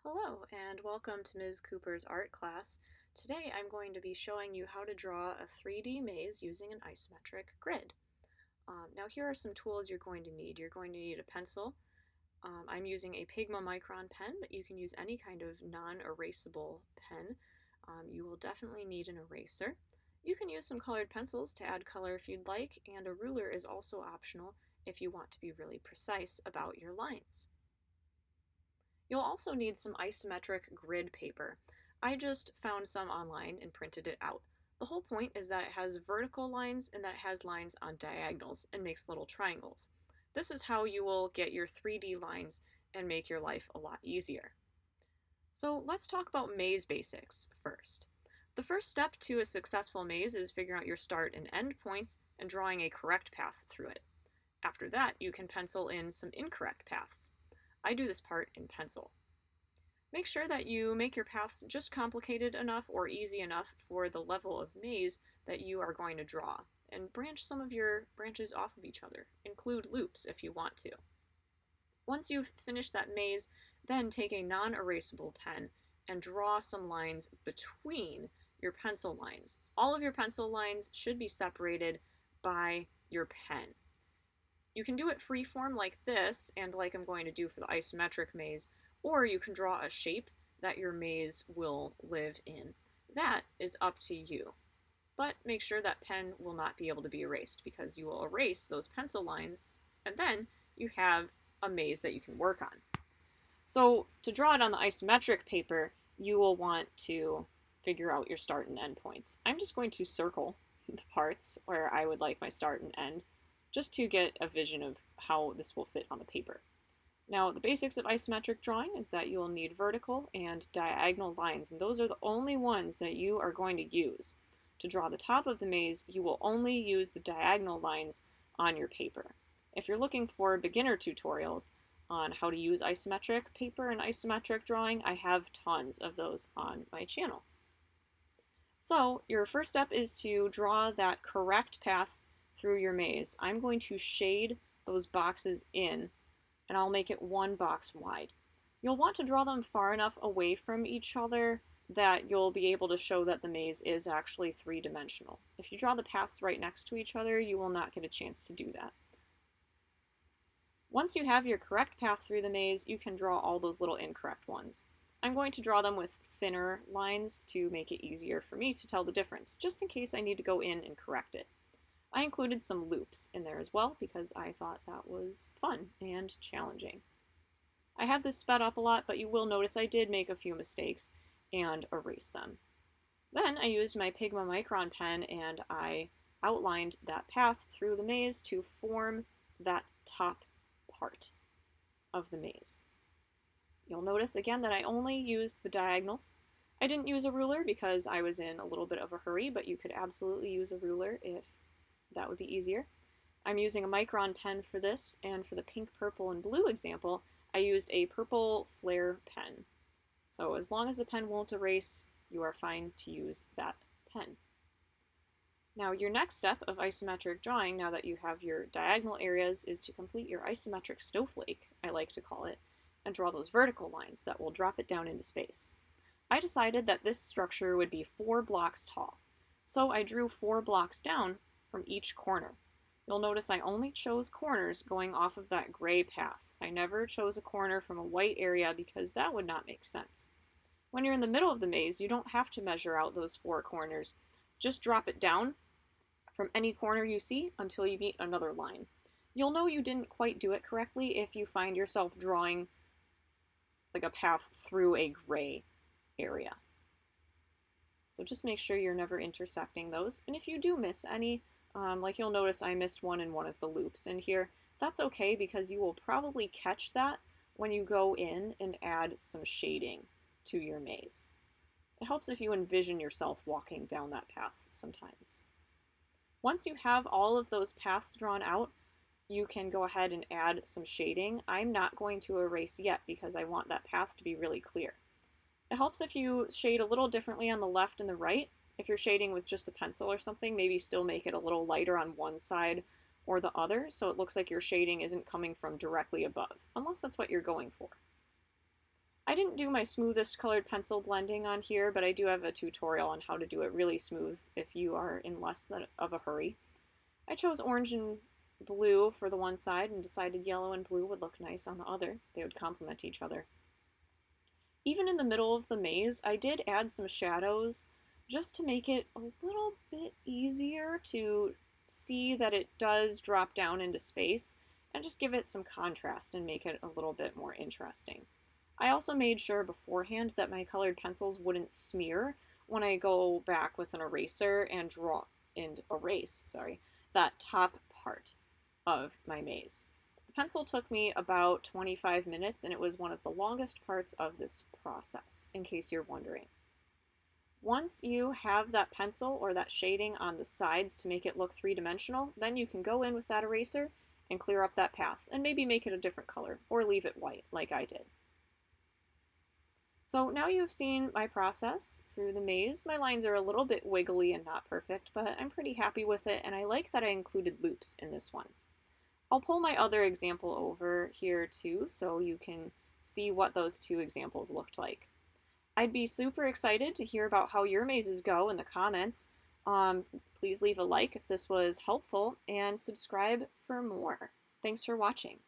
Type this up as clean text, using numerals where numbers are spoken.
Hello and welcome to Ms. Cooper's art class. Today I'm going to be showing you how to draw a 3D maze using an isometric grid. Now here are some tools you're going to need. You're going to need a pencil. I'm using a Pigma Micron pen, but you can use any kind of non-erasable pen. You will definitely need an eraser. You can use some colored pencils to add color if you'd like, and a ruler is also optional if you want to be really precise about your lines. You'll also need some isometric grid paper. I just found some online and printed it out. The whole point is that it has vertical lines and that it has lines on diagonals and makes little triangles. This is how you will get your 3D lines and make your life a lot easier. So let's talk about maze basics first. The first step to a successful maze is figuring out your start and end points and drawing a correct path through it. After that, you can pencil in some incorrect paths. I do this part in pencil. Make sure that you make your paths just complicated enough or easy enough for the level of maze that you are going to draw, and branch some of your branches off of each other. Include loops if you want to. Once you've finished that maze, then take a non-erasable pen and draw some lines between your pencil lines. All of your pencil lines should be separated by your pen. You can do it freeform like this, and like I'm going to do for the isometric maze, or you can draw a shape that your maze will live in. That is up to you. But make sure that pen will not be able to be erased, because you will erase those pencil lines, and then you have a maze that you can work on. So to draw it on the isometric paper, you will want to figure out your start and end points. I'm just going to circle the parts where I would like my start and end, just to get a vision of how this will fit on the paper. Now, the basics of isometric drawing is that you will need vertical and diagonal lines, and those are the only ones that you are going to use. To draw the top of the maze, you will only use the diagonal lines on your paper. If you're looking for beginner tutorials on how to use isometric paper and isometric drawing, I have tons of those on my channel. So, your first step is to draw that correct path through your maze. I'm going to shade those boxes in, and I'll make it one box wide. You'll want to draw them far enough away from each other that you'll be able to show that the maze is actually three-dimensional. If you draw the paths right next to each other, you will not get a chance to do that. Once you have your correct path through the maze, you can draw all those little incorrect ones. I'm going to draw them with thinner lines to make it easier for me to tell the difference, just in case I need to go in and correct it. I included some loops in there as well because I thought that was fun and challenging. I have this sped up a lot, but you will notice I did make a few mistakes and erase them. Then I used my Pigma Micron pen and I outlined that path through the maze to form that top part of the maze. You'll notice again that I only used the diagonals. I didn't use a ruler because I was in a little bit of a hurry, but you could absolutely use a ruler if that would be easier. I'm using a Micron pen for this, and for the pink, purple, and blue example, I used a purple flare pen. So as long as the pen won't erase, you are fine to use that pen. Now your next step of isometric drawing, now that you have your diagonal areas, is to complete your isometric snowflake, I like to call it, and draw those vertical lines that will drop it down into space. I decided that this structure would be 4 blocks tall, so I drew 4 blocks down from each corner. You'll notice I only chose corners going off of that gray path. I never chose a corner from a white area because that would not make sense. When you're in the middle of the maze, you don't have to measure out those 4 corners. Just drop it down from any corner you see until you meet another line. You'll know you didn't quite do it correctly if you find yourself drawing like a path through a gray area. So just make sure you're never intersecting those. And if you do miss any, like you'll notice I missed one in one of the loops in here. That's okay because you will probably catch that when you go in and add some shading to your maze. It helps if you envision yourself walking down that path sometimes. Once you have all of those paths drawn out, you can go ahead and add some shading. I'm not going to erase yet because I want that path to be really clear. It helps if you shade a little differently on the left and the right. If you're shading with just a pencil or something, maybe still make it a little lighter on one side or the other so it looks like your shading isn't coming from directly above, unless that's what you're going for. I didn't do my smoothest colored pencil blending on here, but I do have a tutorial on how to do it really smooth if you are in less of a hurry. I chose orange and blue for the one side and decided yellow and blue would look nice on the other. They would complement each other. Even in the middle of the maze, I did add some shadows just to make it a little bit easier to see that it does drop down into space and just give it some contrast and make it a little bit more interesting. I also made sure beforehand that my colored pencils wouldn't smear when I go back with an eraser and erase that top part of my maze. The pencil took me about 25 minutes and it was one of the longest parts of this process, in case you're wondering. Once you have that pencil or that shading on the sides to make it look three-dimensional, then you can go in with that eraser and clear up that path and maybe make it a different color or leave it white like I did. So now you've seen my process through the maze. My lines are a little bit wiggly and not perfect, but I'm pretty happy with it, and I like that I included loops in this one. I'll pull my other example over here too, so you can see what those two examples looked like. I'd be super excited to hear about how your mazes go in the comments. Please leave a like if this was helpful, and subscribe for more. Thanks for watching.